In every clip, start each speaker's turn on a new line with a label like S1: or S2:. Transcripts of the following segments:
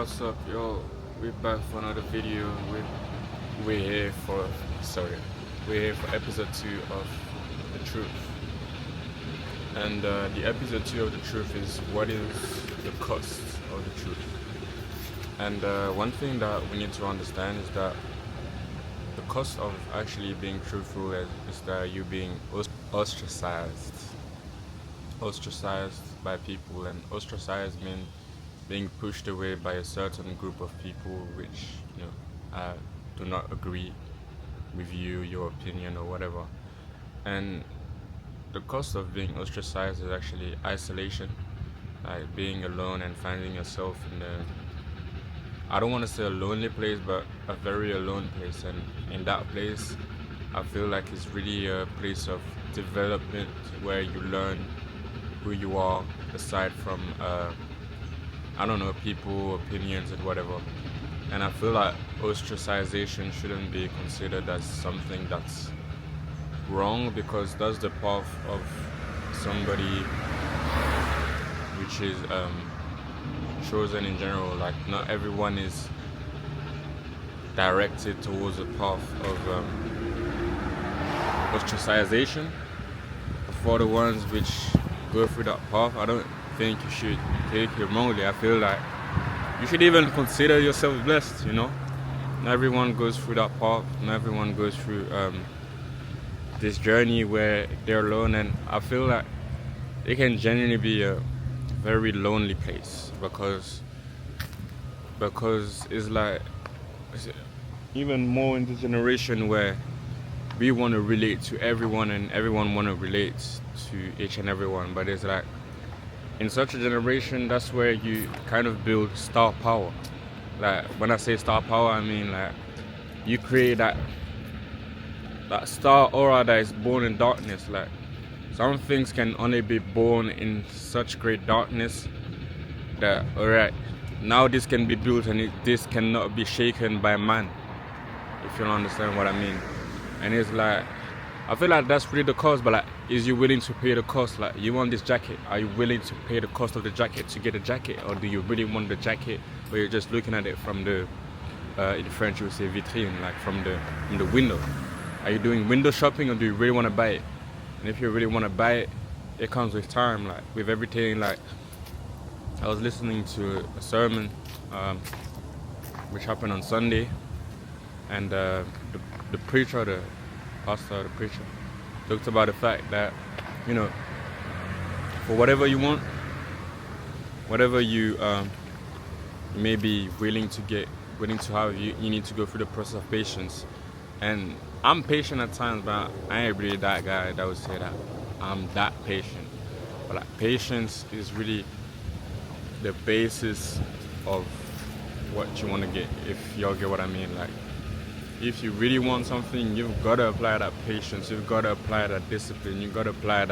S1: what's up, yo? We're back for another video. We're here for we're here for episode 2 of The Truth. And the episode 2 of The Truth is what is the cost of the truth. And one thing that we need to understand is that the cost of actually being truthful is that you being ostracized. Ostracized by people, and ostracized means being pushed away by a certain group of people which do not agree with you, your opinion, or whatever. And the cost of being ostracized is actually isolation, like being alone and finding yourself in I don't want to say a lonely place, but a very alone place. And in that place, I feel like it's really a place of development where you learn who you are aside from people, opinions, and whatever. And I feel like ostracization shouldn't be considered as something that's wrong, because that's the path of somebody which is chosen in general. Like, not everyone is directed towards a path of ostracization. For the ones which go through that path, I don't think you should take it wrongly. I feel like you should even consider yourself blessed, Not everyone goes through that path. Not everyone goes through this journey where they're alone, and I feel like it can genuinely be a very lonely place because it's like even more in this generation where we want to relate to everyone and everyone want to relate to each and everyone. But it's like, in such a generation, that's where you kind of build star power. Like, when I say star power, I mean like you create that star aura that is born in darkness. Like, some things can only be born in such great darkness that, alright, now this can be built, and this cannot be shaken by man, if you don't understand what I mean. And it's like, I feel like that's really the cost. But like, is you willing to pay the cost? Like, you want this jacket, are you willing to pay the cost of the jacket to get a jacket? Or do you really want the jacket, but you're just looking at it from the in French you would say vitrine, like from the window? Are you doing window shopping, or do you really want to buy it? And if you really want to buy it, it comes with time, like with everything. Like, I was listening to a sermon which happened on Sunday, and the preacher, the preacher talked about the fact that, for whatever you want, whatever you may be willing to have, you need to go through the process of patience. And I'm patient at times, but I ain't really that guy that would say that I'm that patient. But like, patience is really the basis of what you want to get, if y'all get what I mean. Like, if you really want something, you've got to apply that patience, you've got to apply that discipline, you've got to apply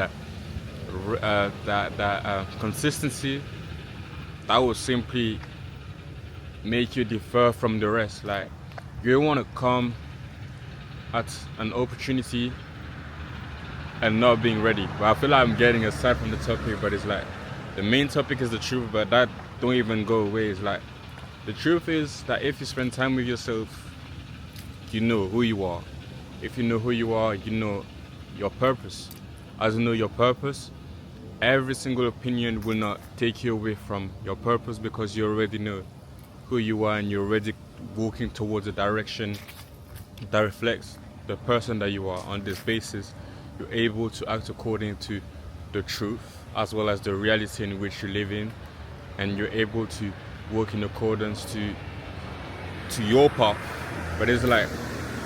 S1: that consistency that will simply make you differ from the rest. Like, you don't want to come at an opportunity and not being ready. But I feel like I'm getting aside from the topic, but it's like, the main topic is the truth, but that don't even go away. It's like, the truth is that if you spend time with yourself, you know who you are. If you know who you are, you know your purpose. As you know your purpose, every single opinion will not take you away from your purpose, because you already know who you are, and you're already walking towards a direction that reflects the person that you are. On this basis, you're able to act according to the truth as well as the reality in which you live in, and you're able to work in accordance to your path. But it's like,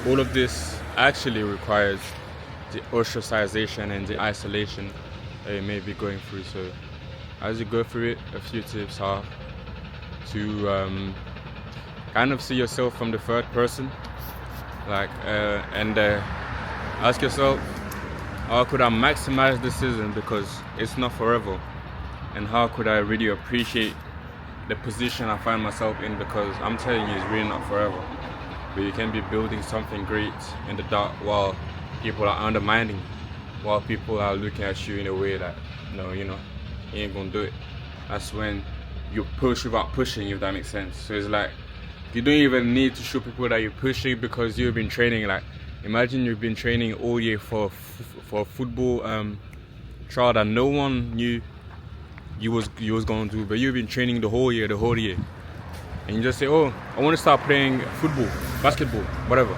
S1: all of this actually requires the ostracization and the isolation that you may be going through. So as you go through it, a few tips are to kind of see yourself from the third person, like and ask yourself, how could I maximize this season, because it's not forever? And how could I really appreciate the position I find myself in, because I'm telling you, it's really not forever. But you can be building something great in the dark while people are undermining, while people are looking at you in a way that, you ain't gonna do it. That's when you push without pushing, if that makes sense. So it's like you don't even need to show people that you're pushing because you've been training. Like imagine you've been training all year for a football trial that no one knew you was going to do, but you've been training the whole year, and you just say, oh, I want to start playing football, basketball, whatever.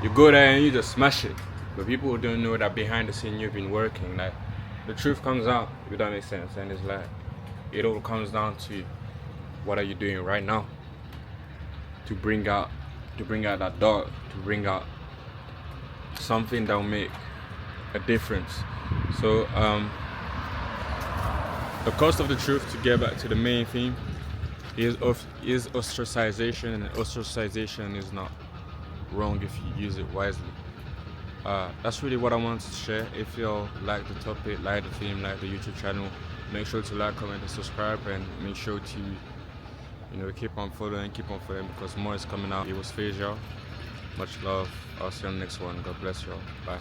S1: You go there and you just smash it, but people don't know that behind the scene you've been working. Like the truth comes out, if that makes sense. And it's like it all comes down to what are you doing right now to bring out that dog, to bring out something that will make a difference. So the cost of the truth, to get back to the main theme, is ostracization, and ostracization is not wrong if you use it wisely. That's really what I wanted to share. If you like the topic, like the theme, like the YouTube channel, make sure to like, comment, and subscribe, and make sure to keep on following, because more is coming out. It was Phasia. Much love. I'll see you on the next one. God bless you all. Bye.